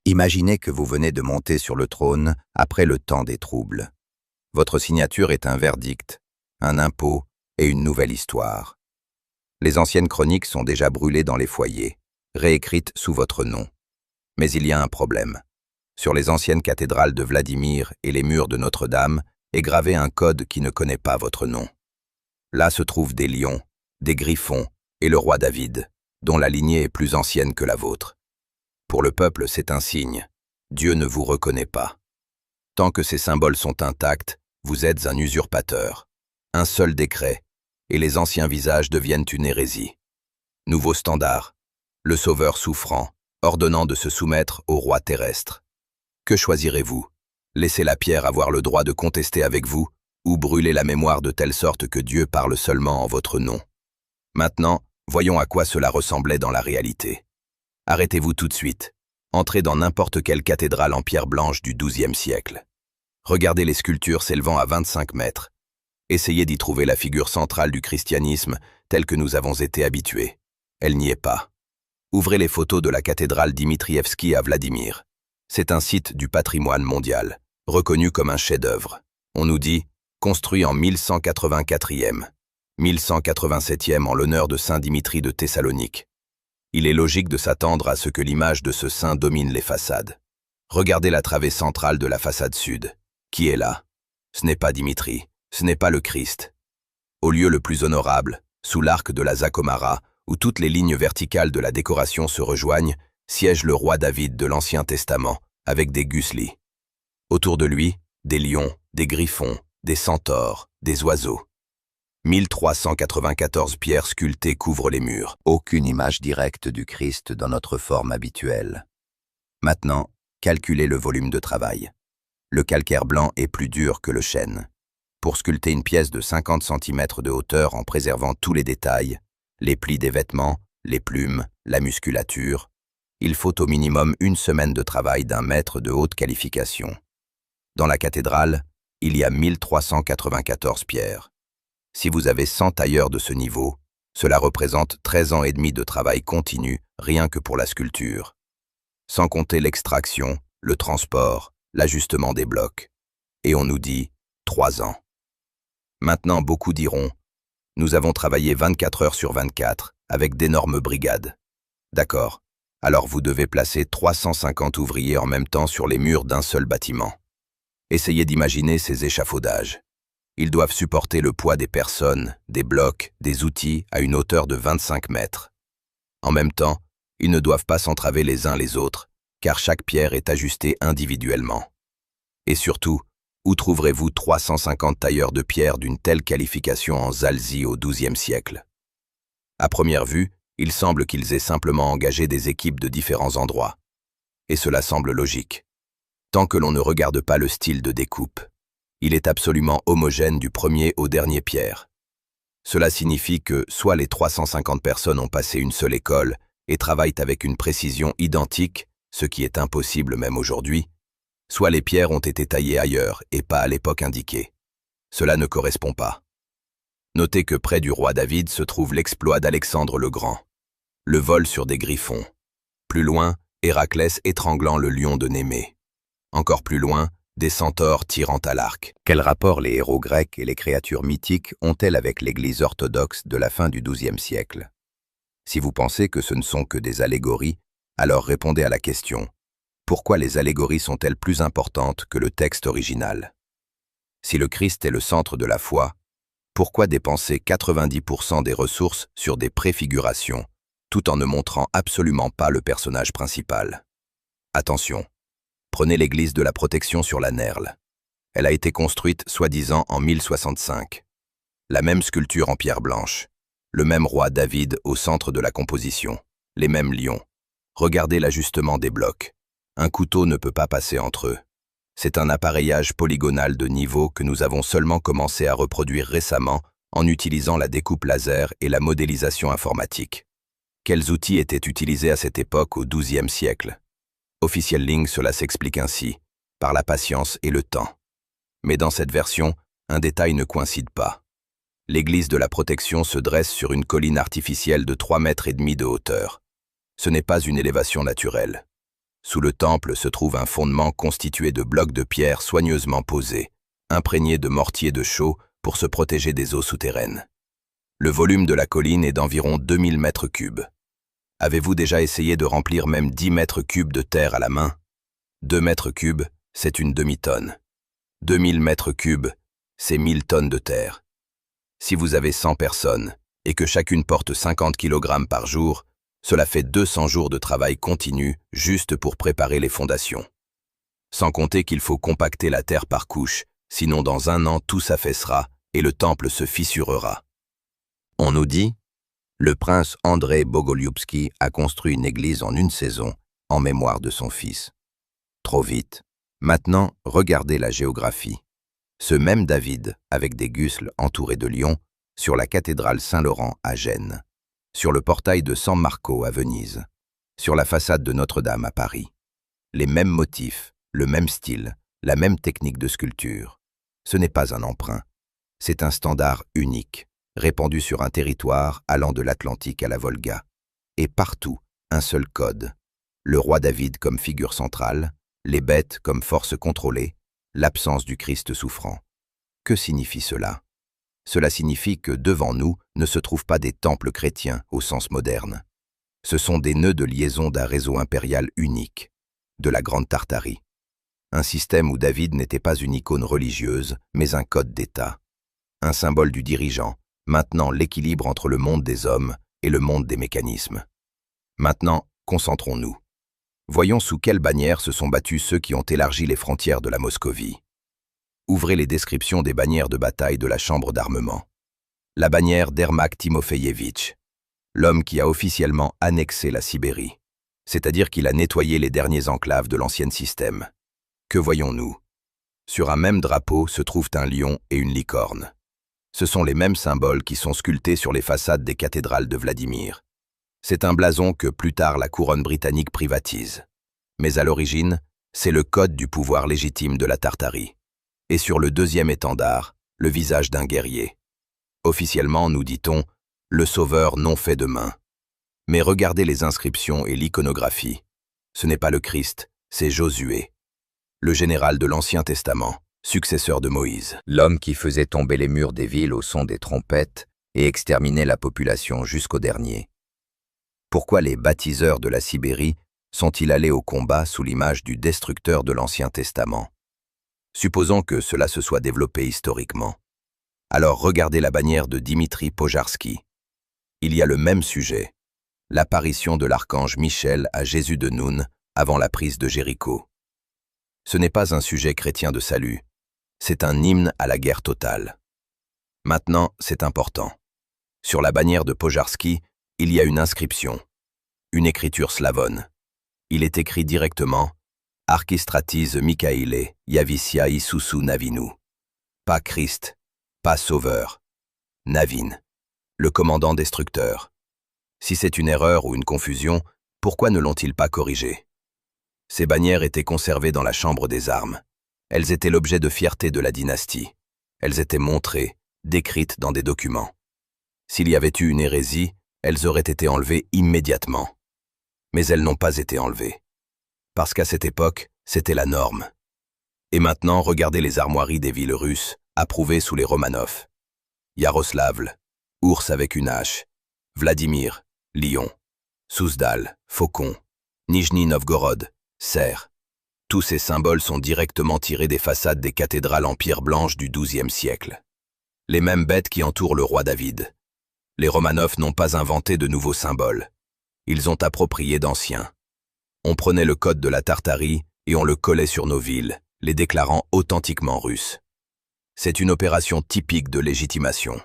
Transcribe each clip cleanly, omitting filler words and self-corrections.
Imaginez que vous venez de monter sur le trône après le temps des troubles. Votre signature est un verdict, un impôt et une nouvelle histoire. Les anciennes chroniques sont déjà brûlées dans les foyers, réécrites sous votre nom. Mais il y a un problème. Sur les anciennes cathédrales de Vladimir et les murs de Notre-Dame est gravé un code qui ne connaît pas votre nom. Là se trouvent des lions, des griffons et le roi David, dont la lignée est plus ancienne que la vôtre. Pour le peuple, c'est un signe. Dieu ne vous reconnaît pas. Tant que ces symboles sont intacts, vous êtes un usurpateur. Un seul décret, et les anciens visages deviennent une hérésie. Nouveau standard, le sauveur souffrant, ordonnant de se soumettre au roi terrestre. Que choisirez-vous? Laisser la pierre avoir le droit de contester avec vous, ou brûler la mémoire de telle sorte que Dieu parle seulement en votre nom? Maintenant, voyons à quoi cela ressemblait dans la réalité. Arrêtez-vous tout de suite. Entrez dans n'importe quelle cathédrale en pierre blanche du XIIe siècle. Regardez les sculptures s'élevant à 25 mètres. Essayez d'y trouver la figure centrale du christianisme telle que nous avons été habitués. Elle n'y est pas. Ouvrez les photos de la cathédrale Dmitrievski à Vladimir. C'est un site du patrimoine mondial, reconnu comme un chef-d'œuvre. On nous dit construit en 1184e, 1187e en l'honneur de Saint Dimitri de Thessalonique. Il est logique de s'attendre à ce que l'image de ce saint domine les façades. Regardez la travée centrale de la façade sud. Qui est là? Ce n'est pas Dimitri, ce n'est pas le Christ. Au lieu le plus honorable, sous l'arc de la Zacomara, où toutes les lignes verticales de la décoration se rejoignent, siège le roi David de l'Ancien Testament, avec des guslis. Autour de lui, des lions, des griffons, des centaures, des oiseaux. 1394 pierres sculptées couvrent les murs. Aucune image directe du Christ dans notre forme habituelle. Maintenant, calculez le volume de travail. Le calcaire blanc est plus dur que le chêne. Pour sculpter une pièce de 50 cm de hauteur en préservant tous les détails, les plis des vêtements, les plumes, la musculature, il faut au minimum une semaine de travail d'un maître de haute qualification. Dans la cathédrale, il y a 1394 pierres. Si vous avez 100 tailleurs de ce niveau, cela représente 13 ans et demi de travail continu, rien que pour la sculpture. Sans compter l'extraction, le transport, l'ajustement des blocs. Et on nous dit 3 ans. Maintenant, beaucoup diront « Nous avons travaillé 24 heures sur 24, avec d'énormes brigades. » D'accord, alors vous devez placer 350 ouvriers en même temps sur les murs d'un seul bâtiment. Essayez d'imaginer ces échafaudages. Ils doivent supporter le poids des personnes, des blocs, des outils à une hauteur de 25 mètres. En même temps, ils ne doivent pas s'entraver les uns les autres, car chaque pierre est ajustée individuellement. Et surtout, où trouverez-vous 350 tailleurs de pierre d'une telle qualification en Zalzi au XIIe siècle? À première vue, il semble qu'ils aient simplement engagé des équipes de différents endroits. Et cela semble logique. Tant que l'on ne regarde pas le style de découpe. Il est absolument homogène du premier au dernier pierre. Cela signifie que soit les 350 personnes ont passé une seule école et travaillent avec une précision identique, ce qui est impossible même aujourd'hui, soit les pierres ont été taillées ailleurs et pas à l'époque indiquée. Cela ne correspond pas. Notez que près du roi David se trouve l'exploit d'Alexandre le Grand. Le vol sur des griffons. Plus loin, Héraclès étranglant le lion de Némée. Encore plus loin, des centaures tirant à l'arc. Quel rapport les héros grecs et les créatures mythiques ont-elles avec l'Église orthodoxe de la fin du XIIe siècle? Si vous pensez que ce ne sont que des allégories, alors répondez à la question. Pourquoi les allégories sont-elles plus importantes que le texte original? Si le Christ est le centre de la foi, pourquoi dépenser 90% des ressources sur des préfigurations, tout en ne montrant absolument pas le personnage principal? Attention! Prenez l'église de la Protection sur la Nerle. Elle a été construite, soi-disant, en 1065. La même sculpture en pierre blanche. Le même roi David au centre de la composition. Les mêmes lions. Regardez l'ajustement des blocs. Un couteau ne peut pas passer entre eux. C'est un appareillage polygonal de niveau que nous avons seulement commencé à reproduire récemment en utilisant la découpe laser et la modélisation informatique. Quels outils étaient utilisés à cette époque au XIIe siècle? Official Link, cela s'explique ainsi, par la patience et le temps. Mais dans cette version, un détail ne coïncide pas. L'église de la Protection se dresse sur une colline artificielle de 3,5 mètres de hauteur. Ce n'est pas une élévation naturelle. Sous le temple se trouve un fondement constitué de blocs de pierre soigneusement posés, imprégnés de mortier de chaux pour se protéger des eaux souterraines. Le volume de la colline est d'environ 2000 mètres cubes. Avez-vous déjà essayé de remplir même 10 mètres cubes de terre à la main? 2 mètres cubes, c'est une demi-tonne. 2000 mètres cubes, c'est 1000 tonnes de terre. Si vous avez 100 personnes et que chacune porte 50 kg par jour, cela fait 200 jours de travail continu juste pour préparer les fondations. Sans compter qu'il faut compacter la terre par couches, sinon dans un an tout s'affaissera et le temple se fissurera. On nous dit, le prince André Bogolyubski a construit une église en une saison en mémoire de son fils. Trop vite. Maintenant, regardez la géographie. Ce même David, avec des gusles entourés de lions, sur la cathédrale Saint-Laurent à Gênes, sur le portail de San Marco à Venise, sur la façade de Notre-Dame à Paris. Les mêmes motifs, le même style, la même technique de sculpture. Ce n'est pas un emprunt, c'est un standard unique, répandu sur un territoire allant de l'Atlantique à la Volga. Et partout, un seul code. Le roi David comme figure centrale, les bêtes comme force contrôlée, l'absence du Christ souffrant. Que signifie cela? Cela signifie que devant nous ne se trouvent pas des temples chrétiens au sens moderne. Ce sont des nœuds de liaison d'un réseau impérial unique, de la Grande Tartarie. Un système où David n'était pas une icône religieuse, mais un code d'État. Un symbole du dirigeant, maintenant l'équilibre entre le monde des hommes et le monde des mécanismes. Maintenant, concentrons-nous. Voyons sous quelle bannière se sont battus ceux qui ont élargi les frontières de la Moscovie. Ouvrez les descriptions des bannières de bataille de la chambre d'armement. La bannière d'Ermak Timofeyevitch, l'homme qui a officiellement annexé la Sibérie, c'est-à-dire qu'il a nettoyé les derniers enclaves de l'ancien système. Que voyons-nous? Sur un même drapeau se trouvent un lion et une licorne. Ce sont les mêmes symboles qui sont sculptés sur les façades des cathédrales de Vladimir. C'est un blason que plus tard la couronne britannique privatise. Mais à l'origine, c'est le code du pouvoir légitime de la Tartarie. Et sur le deuxième étendard, le visage d'un guerrier. Officiellement, nous dit-on, le sauveur non fait de main. Mais regardez les inscriptions et l'iconographie. Ce n'est pas le Christ, c'est Josué, le général de l'Ancien Testament, successeur de Moïse. L'homme qui faisait tomber les murs des villes au son des trompettes et exterminait la population jusqu'au dernier. Pourquoi les baptiseurs de la Sibérie sont-ils allés au combat sous l'image du destructeur de l'Ancien Testament? Supposons que cela se soit développé historiquement. Alors regardez la bannière de Dimitri Pojarski. Il y a le même sujet, l'apparition de l'archange Michel à Jésus de Noun avant la prise de Jéricho. Ce n'est pas un sujet chrétien de salut, c'est un hymne à la guerre totale. Maintenant, c'est important. Sur la bannière de Pojarski, il y a une inscription, une écriture slavone. Il est écrit directement « Archistratis Michaile, Yavissia Isusu Navinu ». Pas Christ, pas Sauveur. Navin, le commandant destructeur. Si c'est une erreur ou une confusion, pourquoi ne l'ont-ils pas corrigé? Ces bannières étaient conservées dans la chambre des armes. Elles étaient l'objet de fierté de la dynastie. Elles étaient montrées, décrites dans des documents. S'il y avait eu une hérésie, elles auraient été enlevées immédiatement. Mais elles n'ont pas été enlevées. Parce qu'à cette époque, c'était la norme. Et maintenant, regardez les armoiries des villes russes, approuvées sous les Romanov. Yaroslavl, ours avec une hache. Vladimir, lion. Souzdal, faucon. Nijni Novgorod, cerf. Tous ces symboles sont directement tirés des façades des cathédrales en pierre blanche du XIIe siècle. Les mêmes bêtes qui entourent le roi David. Les Romanov n'ont pas inventé de nouveaux symboles. Ils ont approprié d'anciens. On prenait le code de la Tartarie et on le collait sur nos villes, les déclarant authentiquement russes. C'est une opération typique de légitimation.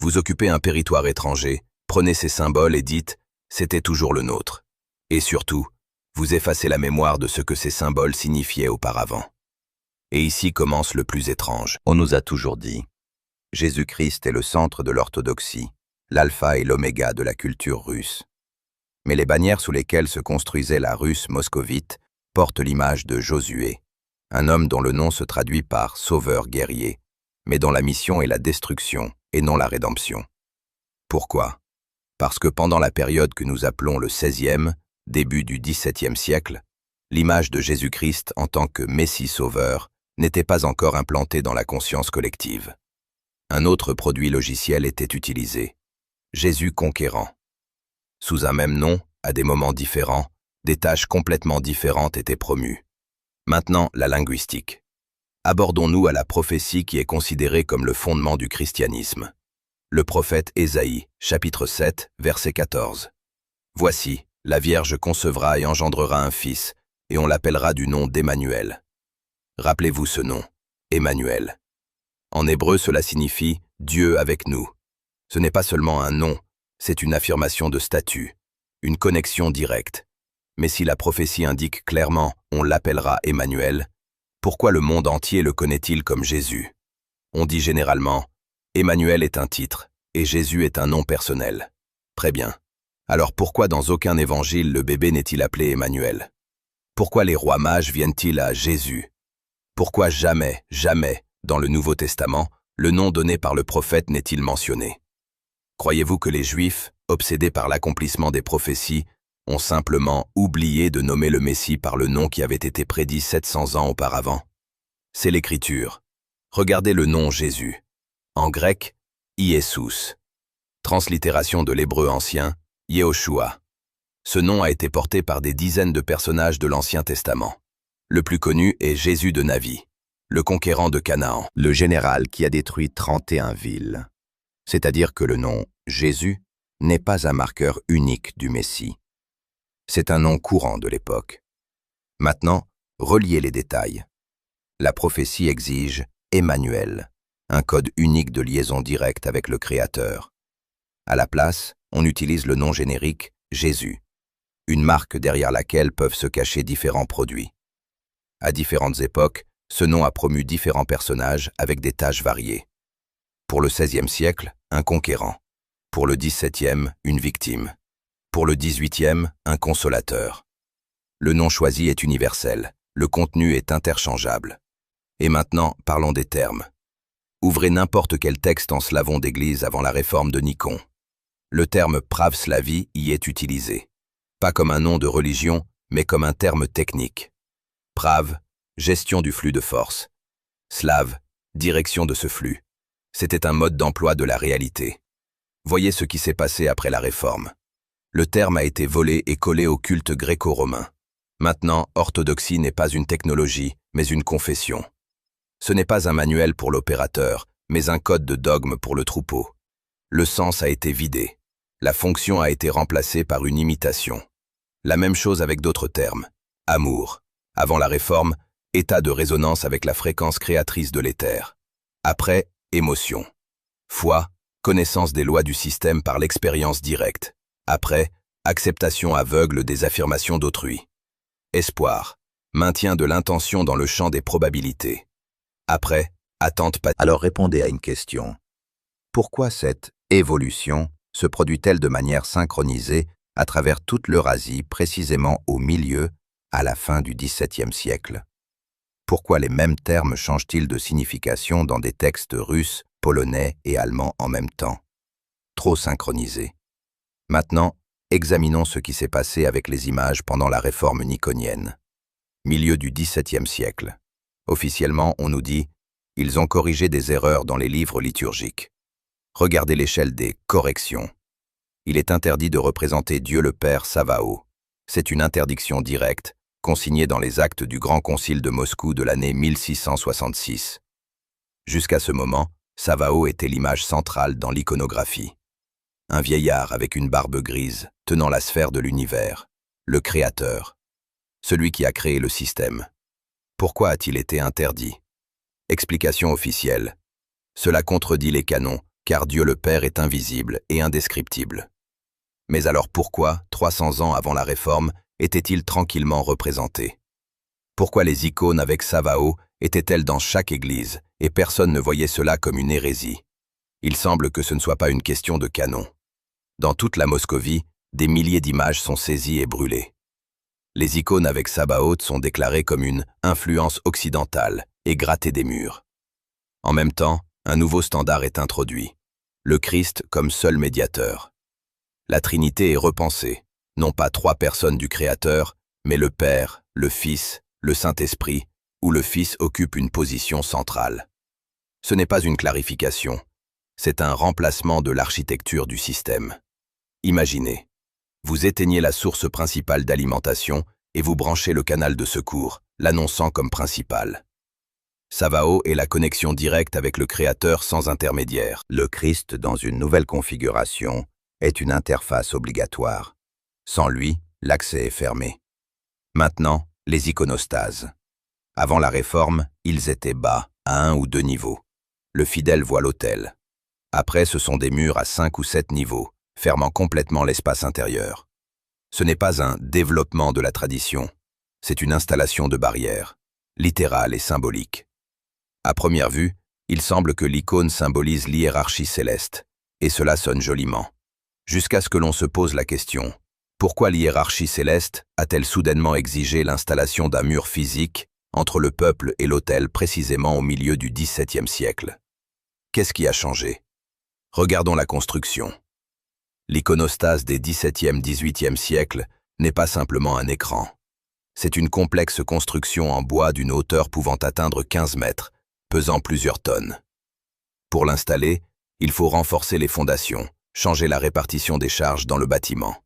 Vous occupez un territoire étranger, prenez ces symboles et dites « c'était toujours le nôtre ». Et surtout, vous effacez la mémoire de ce que ces symboles signifiaient auparavant. Et ici commence le plus étrange. On nous a toujours dit « Jésus-Christ est le centre de l'orthodoxie, l'alpha et l'oméga de la culture russe ». Mais les bannières sous lesquelles se construisait la Russe moscovite portent l'image de Josué, un homme dont le nom se traduit par « sauveur guerrier », mais dont la mission est la destruction et non la rédemption. Pourquoi? Parce que pendant la période que nous appelons le XVIe, début du XVIIe siècle, L'image de Jésus-Christ en tant que Messie sauveur n'était pas encore implantée dans la conscience collective. Un autre produit logiciel était utilisé, Jésus conquérant. Sous un même nom, à des moments différents, des tâches complètement différentes étaient promues. Maintenant, la linguistique. Abordons-nous à la prophétie qui est considérée comme le fondement du christianisme. Le prophète Ésaïe, chapitre 7, verset 14. « Voici, la Vierge concevra et engendrera un fils, et on l'appellera du nom d'Emmanuel. » Rappelez-vous ce nom, Emmanuel. En hébreu, cela signifie « Dieu avec nous ». Ce n'est pas seulement un nom, c'est une affirmation de statut, une connexion directe. Mais si la prophétie indique clairement « on l'appellera Emmanuel », pourquoi le monde entier le connaît-il comme Jésus? On dit généralement « Emmanuel est un titre et Jésus est un nom personnel ». Très bien. Alors pourquoi dans aucun évangile le bébé n'est-il appelé Emmanuel? Pourquoi les rois mages viennent-ils à Jésus? Pourquoi jamais, dans le Nouveau Testament, le nom donné par le prophète n'est-il mentionné? Croyez-vous que les Juifs, obsédés par l'accomplissement des prophéties, ont simplement oublié de nommer le Messie par le nom qui avait été prédit 700 ans auparavant? C'est l'Écriture. Regardez le nom Jésus. En grec, Iesous. Translittération de l'hébreu ancien, Yehoshua. Ce nom a été porté par des dizaines de personnages de l'Ancien Testament. Le plus connu est Jésus de Navi, le conquérant de Canaan, le général qui a détruit 31 villes. C'est-à-dire que le nom Jésus n'est pas un marqueur unique du Messie. C'est un nom courant de l'époque. Maintenant, reliez les détails. La prophétie exige Emmanuel, un code unique de liaison directe avec le Créateur. À la place, on utilise le nom générique Jésus, une marque derrière laquelle peuvent se cacher différents produits. À différentes époques, ce nom a promu différents personnages avec des tâches variées. Pour le XVIe siècle, un conquérant. Pour le XVIIe, une victime. Pour le XVIIIe, un consolateur. Le nom choisi est universel, le contenu est interchangeable. Et maintenant, parlons des termes. Ouvrez n'importe quel texte en slavon d'église avant la réforme de Nikon. Le terme pravslavi y est utilisé. Pas comme un nom de religion, mais comme un terme technique. Prav, gestion du flux de force. Slave, direction de ce flux. C'était un mode d'emploi de la réalité. Voyez ce qui s'est passé après la Réforme. Le terme a été volé et collé au culte gréco-romain. Maintenant, orthodoxie n'est pas une technologie, mais une confession. Ce n'est pas un manuel pour l'opérateur, mais un code de dogme pour le troupeau. Le sens a été vidé. La fonction a été remplacée par une imitation. La même chose avec d'autres termes. Amour. Avant la Réforme, état de résonance avec la fréquence créatrice de l'éther. Après, émotion. Foi, connaissance des lois du système par l'expérience directe. Après, acceptation aveugle des affirmations d'autrui. Espoir, maintien de l'intention dans le champ des probabilités. Après, attente passive. Alors répondez à une question. Pourquoi cette évolution se produit-elle de manière synchronisée à travers toute l'Eurasie, précisément au milieu, à la fin du XVIIe siècle? Pourquoi les mêmes termes changent-ils de signification dans des textes russes, polonais et allemands en même temps? Trop synchronisés. Maintenant, examinons ce qui s'est passé avec les images pendant la réforme niconienne. Milieu du XVIIe siècle. Officiellement, on nous dit « Ils ont corrigé des erreurs dans les livres liturgiques ». Regardez l'échelle des corrections. Il est interdit de représenter Dieu le Père Sabaoth. C'est une interdiction directe, consignée dans les actes du Grand Concile de Moscou de l'année 1666. Jusqu'à ce moment, Sabaoth était l'image centrale dans l'iconographie. Un vieillard avec une barbe grise, tenant la sphère de l'univers, le Créateur, celui qui a créé le système. Pourquoi a-t-il été interdit? Explication officielle. Cela contredit les canons, car Dieu le Père est invisible et indescriptible. Mais alors pourquoi, 300 ans avant la Réforme, était-il tranquillement représenté? Pourquoi les icônes avec Sabaoth étaient-elles dans chaque église, et personne ne voyait cela comme une hérésie? Il semble que ce ne soit pas une question de canon. Dans toute la Moscovie, des milliers d'images sont saisies et brûlées. Les icônes avec Sabaoth sont déclarées comme une influence occidentale et grattées des murs. En même temps, un nouveau standard est introduit, le Christ comme seul médiateur. La Trinité est repensée, non pas 3 personnes du Créateur, mais le Père, le Fils, le Saint-Esprit, où le Fils occupe une position centrale. Ce n'est pas une clarification, c'est un remplacement de l'architecture du système. Imaginez, vous éteignez la source principale d'alimentation et vous branchez le canal de secours, l'annonçant comme principal. Savao est la connexion directe avec le Créateur sans intermédiaire. Le Christ, dans une nouvelle configuration, est une interface obligatoire. Sans lui, l'accès est fermé. Maintenant, les iconostases. Avant la réforme, ils étaient bas, à 1 ou 2 niveaux. Le fidèle voit l'autel. Après, ce sont des murs à 5 ou 7 niveaux, fermant complètement l'espace intérieur. Ce n'est pas un développement de la tradition, c'est une installation de barrières, littérale et symbolique. À première vue, il semble que l'icône symbolise l'hiérarchie céleste, et cela sonne joliment. Jusqu'à ce que l'on se pose la question, pourquoi l'hiérarchie céleste a-t-elle soudainement exigé l'installation d'un mur physique entre le peuple et l'autel précisément au milieu du XVIIe siècle? Qu'est-ce qui a changé? Regardons la construction. L'iconostase des XVIIe, XVIIIe siècles n'est pas simplement un écran. C'est une complexe construction en bois d'une hauteur pouvant atteindre 15 mètres, pesant plusieurs tonnes. Pour l'installer, il faut renforcer les fondations, changer la répartition des charges dans le bâtiment.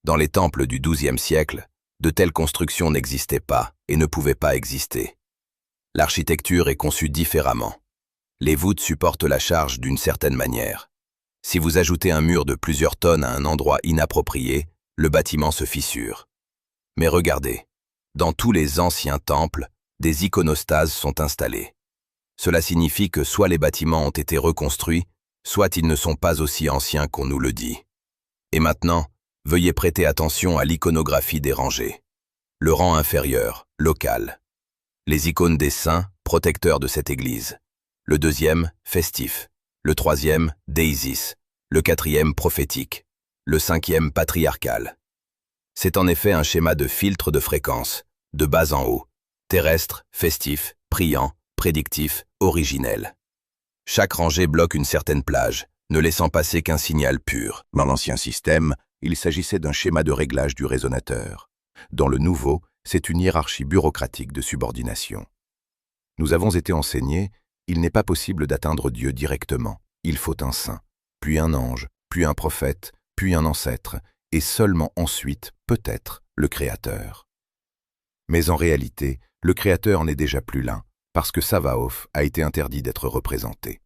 Dans les temples du XIIe siècle, de telles constructions n'existaient pas et ne pouvaient pas exister. L'architecture est conçue différemment. Les voûtes supportent la charge d'une certaine manière. Si vous ajoutez un mur de plusieurs tonnes à un endroit inapproprié, le bâtiment se fissure. Mais regardez, dans tous les anciens temples, des iconostases sont installées. Cela signifie que soit les bâtiments ont été reconstruits, soit ils ne sont pas aussi anciens qu'on nous le dit. Et maintenant, veuillez prêter attention à l'iconographie des rangées. Le rang inférieur, local. Les icônes des saints, protecteurs de cette église. Le deuxième, festif. Le troisième, déisis. Le quatrième, prophétique. Le cinquième, patriarcal. C'est en effet un schéma de filtre de fréquence, de bas en haut. Terrestre, festif, priant, prédictif, originel. Chaque rangée bloque une certaine plage, ne laissant passer qu'un signal pur. Dans l'ancien système, il s'agissait d'un schéma de réglage du résonateur. Dans le nouveau, c'est une hiérarchie bureaucratique de subordination. Nous avons été enseignés, il n'est pas possible d'atteindre Dieu directement. Il faut un saint, puis un ange, puis un prophète, puis un ancêtre, et seulement ensuite, peut-être, le Créateur. Mais en réalité, le Créateur n'est déjà plus l'un, parce que Savaoth a été interdit d'être représenté.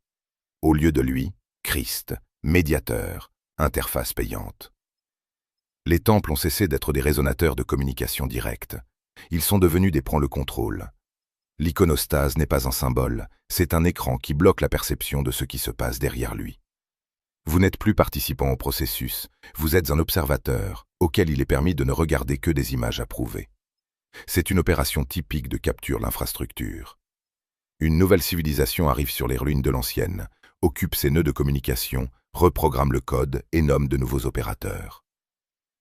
Au lieu de lui, Christ, médiateur, interface payante. Les temples ont cessé d'être des résonateurs de communication directe. Ils sont devenus des prends-le-contrôle. L'iconostase n'est pas un symbole, c'est un écran qui bloque la perception de ce qui se passe derrière lui. Vous n'êtes plus participant au processus, vous êtes un observateur, auquel il est permis de ne regarder que des images approuvées. C'est une opération typique de capture l'infrastructure. Une nouvelle civilisation arrive sur les ruines de l'ancienne, occupe ses nœuds de communication, reprogramme le code et nomme de nouveaux opérateurs.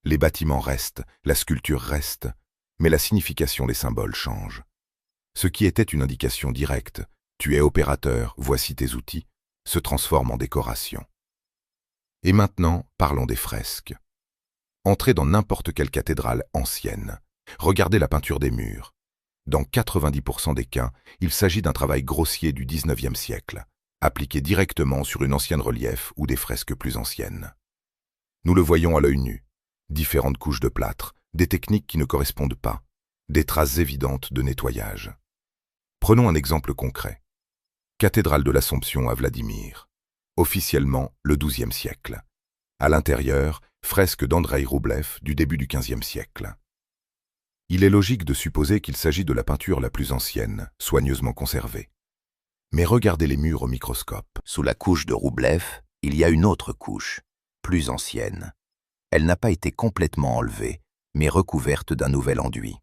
Les bâtiments restent, la sculpture reste, mais la signification des symboles change. Ce qui était une indication directe, tu es opérateur, voici tes outils, se transforme en décoration. Et maintenant, parlons des fresques. Entrez dans n'importe quelle cathédrale ancienne. Regardez la peinture des murs. Dans 90% des cas, il s'agit d'un travail grossier du XIXe siècle, appliqué directement sur une ancienne relief ou des fresques plus anciennes. Nous le voyons à l'œil nu. Différentes couches de plâtre, des techniques qui ne correspondent pas, des traces évidentes de nettoyage. Prenons un exemple concret. Cathédrale de l'Assomption à Vladimir. Officiellement le XIIe siècle. À l'intérieur, fresque d'Andreï Roublev du début du XVe siècle. Il est logique de supposer qu'il s'agit de la peinture la plus ancienne, soigneusement conservée. Mais regardez les murs au microscope. Sous la couche de Roublev, il y a une autre couche, plus ancienne. Elle n'a pas été complètement enlevée, mais recouverte d'un nouvel enduit.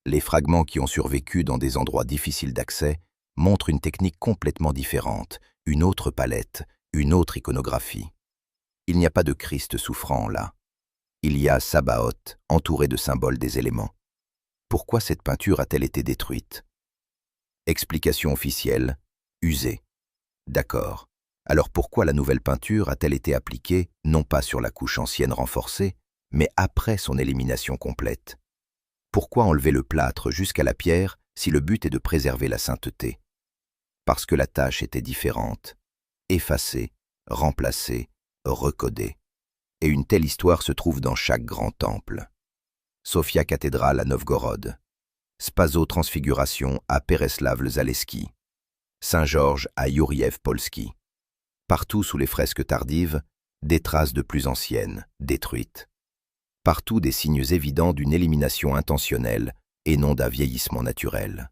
Les fragments qui ont survécu dans des endroits difficiles d'accès montrent une technique complètement différente, une autre palette, une autre iconographie. Il n'y a pas de Christ souffrant là. Il y a Sabaoth, entouré de symboles des éléments. Pourquoi cette peinture a-t-elle été détruite? Explication officielle, usée. D'accord. Alors pourquoi la nouvelle peinture a-t-elle été appliquée, non pas sur la couche ancienne renforcée, mais après son élimination complète? Pourquoi enlever le plâtre jusqu'à la pierre si le but est de préserver la sainteté? Parce que la tâche était différente. Effacer, remplacer, recoder. Et une telle histoire se trouve dans chaque grand temple. Sophia cathédrale à Novgorod. Spaso transfiguration à Pereslav-le-Zaleski. Saint-Georges à Youriev-Polski. Partout sous les fresques tardives, des traces de plus anciennes, détruites. Partout des signes évidents d'une élimination intentionnelle et non d'un vieillissement naturel.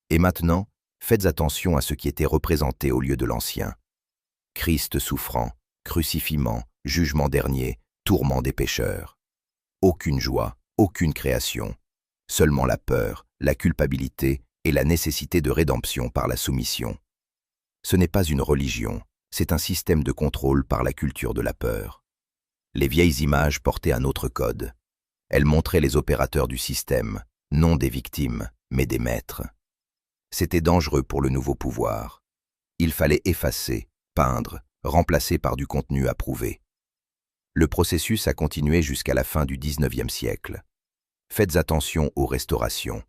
Et maintenant, faites attention à ce qui était représenté au lieu de l'ancien. Christ souffrant, crucifiement, jugement dernier, tourment des pécheurs. Aucune joie, aucune création, seulement la peur, la culpabilité et la nécessité de rédemption par la soumission. Ce n'est pas une religion, c'est un système de contrôle par la culture de la peur. Les vieilles images portaient un autre code. Elles montraient les opérateurs du système, non des victimes, mais des maîtres. C'était dangereux pour le nouveau pouvoir. Il fallait effacer, peindre, remplacer par du contenu approuvé. Le processus a continué jusqu'à la fin du XIXe siècle. Faites attention aux restaurations.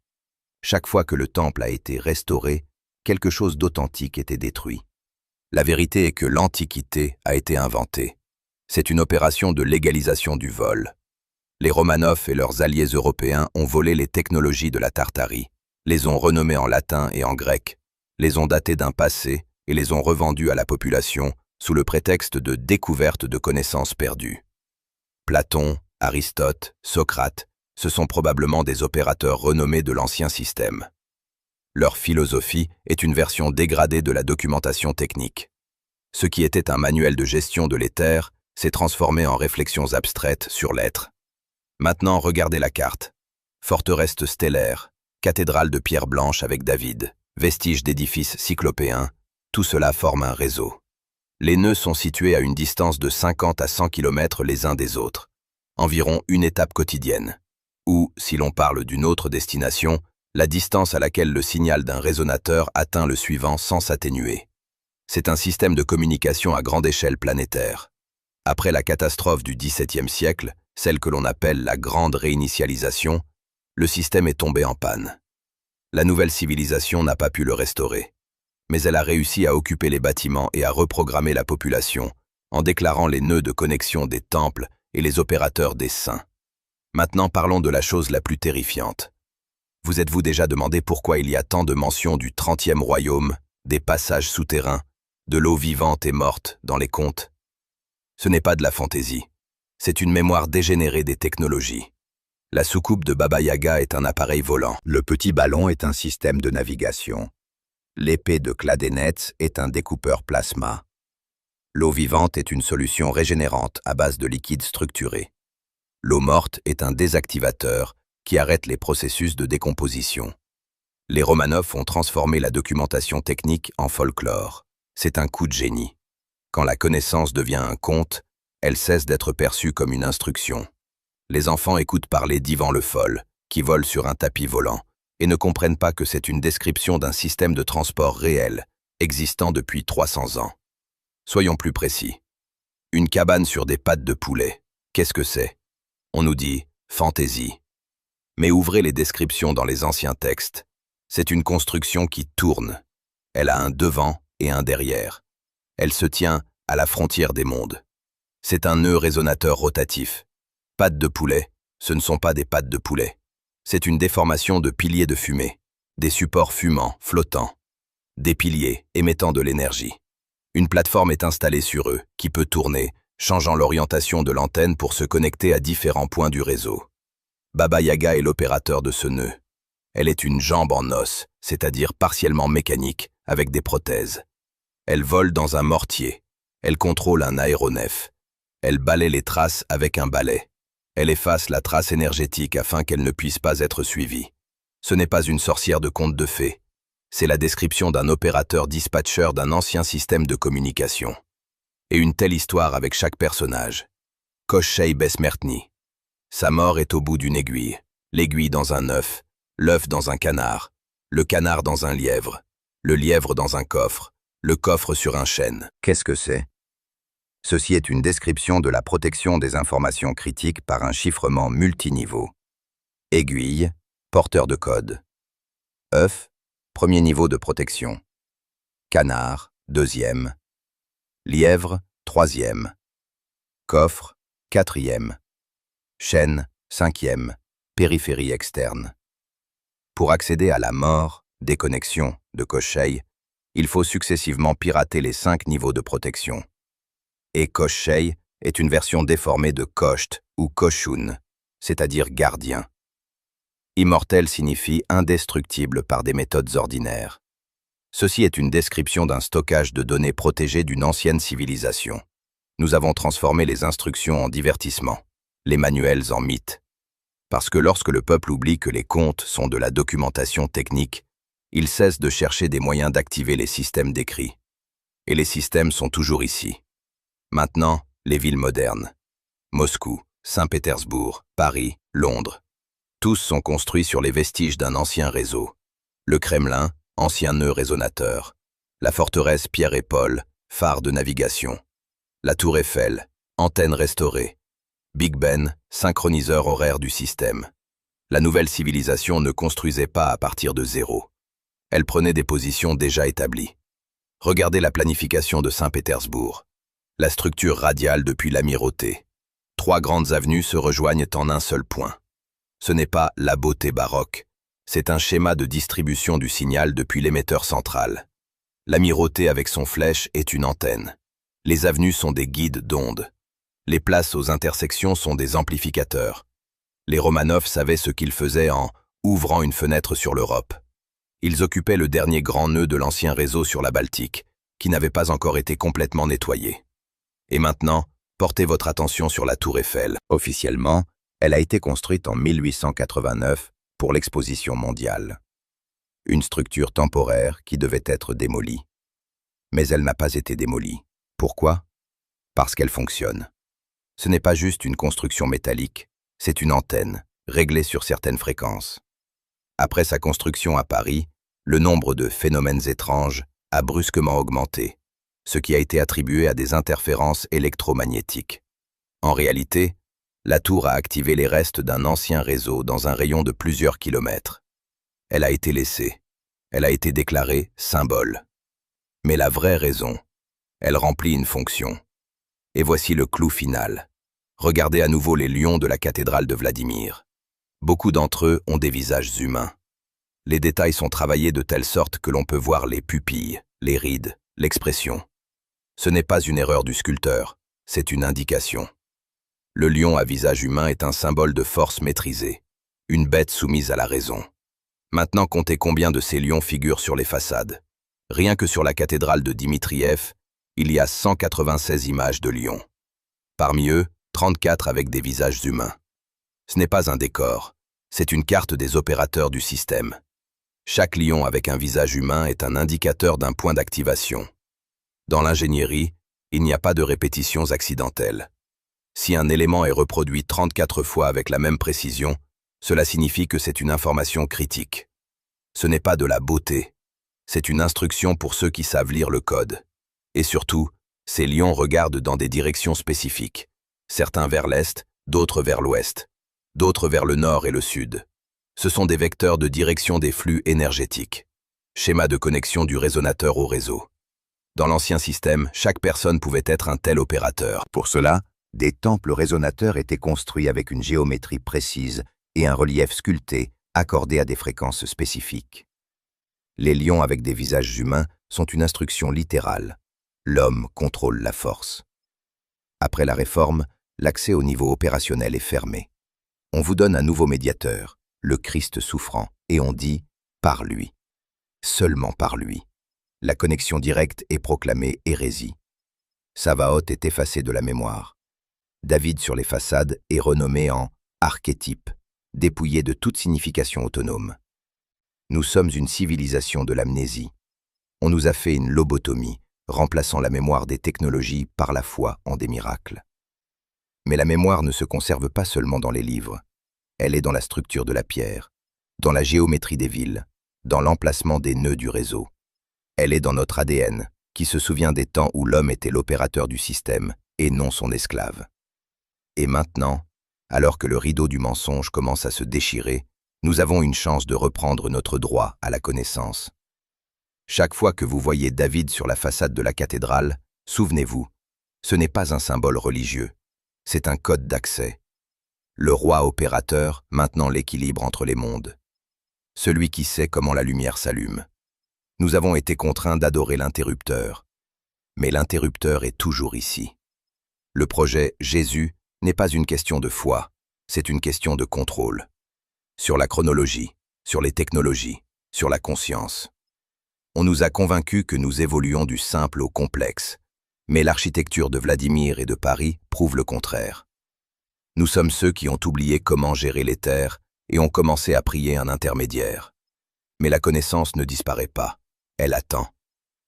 Chaque fois que le temple a été restauré, quelque chose d'authentique était détruit. La vérité est que l'Antiquité a été inventée. C'est une opération de légalisation du vol. Les Romanov et leurs alliés européens ont volé les technologies de la Tartarie, les ont renommées en latin et en grec, les ont datées d'un passé et les ont revendues à la population sous le prétexte de découverte de connaissances perdues. Platon, Aristote, Socrate, ce sont probablement des opérateurs renommés de l'ancien système. Leur philosophie est une version dégradée de la documentation technique. Ce qui était un manuel de gestion de l'éther s'est transformé en réflexions abstraites sur l'être. Maintenant, regardez la carte. Forteresse stellaire, cathédrale de pierre blanche avec David, vestiges d'édifices cyclopéens, tout cela forme un réseau. Les nœuds sont situés à une distance de 50 à 100 km les uns des autres, environ une étape quotidienne. Ou, si l'on parle d'une autre destination, la distance à laquelle le signal d'un résonateur atteint le suivant sans s'atténuer. C'est un système de communication à grande échelle planétaire. Après la catastrophe du XVIIe siècle, celle que l'on appelle la grande réinitialisation, le système est tombé en panne. La nouvelle civilisation n'a pas pu le restaurer. Mais elle a réussi à occuper les bâtiments et à reprogrammer la population, en déclarant les nœuds de connexion des temples et les opérateurs des saints. Maintenant parlons de la chose la plus terrifiante. Vous êtes-vous déjà demandé pourquoi il y a tant de mentions du 30e royaume, des passages souterrains, de l'eau vivante et morte dans les contes? Ce n'est pas de la fantaisie. C'est une mémoire dégénérée des technologies. La soucoupe de Baba Yaga est un appareil volant. Le petit ballon est un système de navigation. L'épée de Cladenetz est un découpeur plasma. L'eau vivante est une solution régénérante à base de liquide structuré. L'eau morte est un désactivateur qui arrête les processus de décomposition. Les Romanov ont transformé la documentation technique en folklore. C'est un coup de génie. Quand la connaissance devient un conte, elle cesse d'être perçue comme une instruction. Les enfants écoutent parler d'Ivan le Fol, qui vole sur un tapis volant, et ne comprennent pas que c'est une description d'un système de transport réel, existant depuis 300 ans. Soyons plus précis. Une cabane sur des pattes de poulet, qu'est-ce que c'est? On nous dit « fantaisie ». Mais ouvrez les descriptions dans les anciens textes. C'est une construction qui tourne. Elle a un devant et un derrière. Elle se tient à la frontière des mondes. C'est un nœud résonateur rotatif. Pattes de poulet, ce ne sont pas des pattes de poulet. C'est une déformation de piliers de fumée, des supports fumants, flottants, des piliers émettant de l'énergie. Une plateforme est installée sur eux, qui peut tourner, changeant l'orientation de l'antenne pour se connecter à différents points du réseau. Baba Yaga est l'opérateur de ce nœud. Elle est une jambe en os, c'est-à-dire partiellement mécanique, avec des prothèses. Elle vole dans un mortier. Elle contrôle un aéronef. Elle balaie les traces avec un balai. Elle efface la trace énergétique afin qu'elle ne puisse pas être suivie. Ce n'est pas une sorcière de conte de fées. C'est la description d'un opérateur dispatcheur d'un ancien système de communication. Et une telle histoire avec chaque personnage. Koschei Besmertny. Sa mort est au bout d'une aiguille, l'aiguille dans un œuf, l'œuf dans un canard, le canard dans un lièvre, le lièvre dans un coffre, le coffre sur un chêne. Qu'est-ce que c'est? Ceci est une description de la protection des informations critiques par un chiffrement multiniveau. Aiguille, porteur de code. œuf, premier niveau de protection. Canard, deuxième. Lièvre, troisième. Coffre, quatrième. Chaîne, cinquième. Périphérie externe. Pour accéder à la mort, déconnexion de Koshchei, il faut successivement pirater les 5 niveaux de protection. Et Koshchei est une version déformée de Kosht ou Koshun, c'est-à-dire gardien. Immortel signifie indestructible par des méthodes ordinaires. Ceci est une description d'un stockage de données protégées d'une ancienne civilisation. Nous avons transformé les instructions en divertissement, les manuels en mythes. Parce que lorsque le peuple oublie que les contes sont de la documentation technique, il cesse de chercher des moyens d'activer les systèmes décrits. Et les systèmes sont toujours ici. Maintenant, les villes modernes. Moscou, Saint-Pétersbourg, Paris, Londres. Tous sont construits sur les vestiges d'un ancien réseau. Le Kremlin, ancien nœud résonateur. La forteresse Pierre et Paul, phare de navigation. La tour Eiffel, antenne restaurée. Big Ben, synchroniseur horaire du système. La nouvelle civilisation ne construisait pas à partir de zéro. Elle prenait des positions déjà établies. Regardez la planification de Saint-Pétersbourg. La structure radiale depuis l'amirauté. 3 grandes avenues se rejoignent en un seul point. Ce n'est pas la beauté baroque, c'est un schéma de distribution du signal depuis l'émetteur central. L'amirauté avec son flèche est une antenne. Les avenues sont des guides d'ondes. Les places aux intersections sont des amplificateurs. Les Romanov savaient ce qu'ils faisaient en ouvrant une fenêtre sur l'Europe. Ils occupaient le dernier grand nœud de l'ancien réseau sur la Baltique, qui n'avait pas encore été complètement nettoyé. Et maintenant, portez votre attention sur la tour Eiffel. Officiellement, elle a été construite en 1889 pour l'exposition mondiale. Une structure temporaire qui devait être démolie. Mais elle n'a pas été démolie. Pourquoi? Parce qu'elle fonctionne. Ce n'est pas juste une construction métallique, c'est une antenne, réglée sur certaines fréquences. Après sa construction à Paris, le nombre de phénomènes étranges a brusquement augmenté, ce qui a été attribué à des interférences électromagnétiques. En réalité, la tour a activé les restes d'un ancien réseau dans un rayon de plusieurs kilomètres. Elle a été laissée. Elle a été déclarée symbole. Mais la vraie raison, elle remplit une fonction. Et voici le clou final. Regardez à nouveau les lions de la cathédrale de Vladimir. Beaucoup d'entre eux ont des visages humains. Les détails sont travaillés de telle sorte que l'on peut voir les pupilles, les rides, l'expression. Ce n'est pas une erreur du sculpteur, c'est une indication. Le lion à visage humain est un symbole de force maîtrisée, une bête soumise à la raison. Maintenant comptez combien de ces lions figurent sur les façades. Rien que sur la cathédrale de Dimitriev, il y a 196 images de lions. Parmi eux, 34 avec des visages humains. Ce n'est pas un décor, c'est une carte des opérateurs du système. Chaque lion avec un visage humain est un indicateur d'un point d'activation. Dans l'ingénierie, il n'y a pas de répétitions accidentelles. Si un élément est reproduit 34 fois avec la même précision, cela signifie que c'est une information critique. Ce n'est pas de la beauté, c'est une instruction pour ceux qui savent lire le code. Et surtout, ces lions regardent dans des directions spécifiques, certains vers l'est, d'autres vers l'ouest, d'autres vers le nord et le sud. Ce sont des vecteurs de direction des flux énergétiques, schéma de connexion du résonateur au réseau. Dans l'ancien système, chaque personne pouvait être un tel opérateur. Pour cela, des temples résonateurs étaient construits avec une géométrie précise et un relief sculpté accordé à des fréquences spécifiques. Les lions avec des visages humains sont une instruction littérale. L'homme contrôle la force. Après la réforme, l'accès au niveau opérationnel est fermé. On vous donne un nouveau médiateur, le Christ souffrant, et on dit « par lui ». Seulement par lui. La connexion directe est proclamée hérésie. Savaoth est effacé de la mémoire. David sur les façades est renommé en archétype, dépouillé de toute signification autonome. Nous sommes une civilisation de l'amnésie. On nous a fait une lobotomie, remplaçant la mémoire des technologies par la foi en des miracles. Mais la mémoire ne se conserve pas seulement dans les livres. Elle est dans la structure de la pierre, dans la géométrie des villes, dans l'emplacement des nœuds du réseau. Elle est dans notre ADN, qui se souvient des temps où l'homme était l'opérateur du système et non son esclave. Et maintenant, Alors que le rideau du mensonge commence à se déchirer, nous avons une chance de reprendre notre droit à la connaissance. Chaque fois que vous voyez David sur la façade de la cathédrale, souvenez-vous, ce n'est pas un symbole religieux, c'est un code d'accès. Le roi opérateur, maintenant l'équilibre entre les mondes. Celui qui sait comment la lumière s'allume. Nous avons été contraints d'adorer l'interrupteur. Mais l'interrupteur est toujours ici. Le projet Jésus n'est pas une question de foi, c'est une question de contrôle. Sur la chronologie, sur les technologies, sur la conscience. On nous a convaincus que nous évoluons du simple au complexe, mais l'architecture de Vladimir et de Paris prouve le contraire. Nous sommes ceux qui ont oublié comment gérer les terres et ont commencé à prier un intermédiaire. Mais la connaissance ne disparaît pas, elle attend.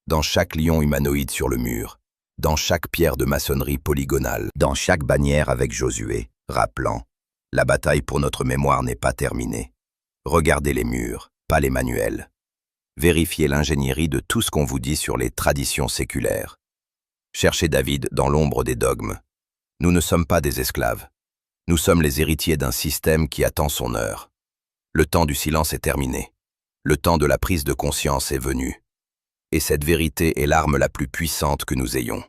Dans chaque lion humanoïde sur le mur, dans chaque pierre de maçonnerie polygonale, dans chaque bannière avec Josué, rappelant « La bataille pour notre mémoire n'est pas terminée. Regardez les murs, pas les manuels. Vérifiez l'ingénierie de tout ce qu'on vous dit sur les traditions séculaires. Cherchez David dans l'ombre des dogmes. Nous ne sommes pas des esclaves. Nous sommes les héritiers d'un système qui attend son heure. Le temps du silence est terminé. Le temps de la prise de conscience est venu. Et cette vérité est l'arme la plus puissante que nous ayons.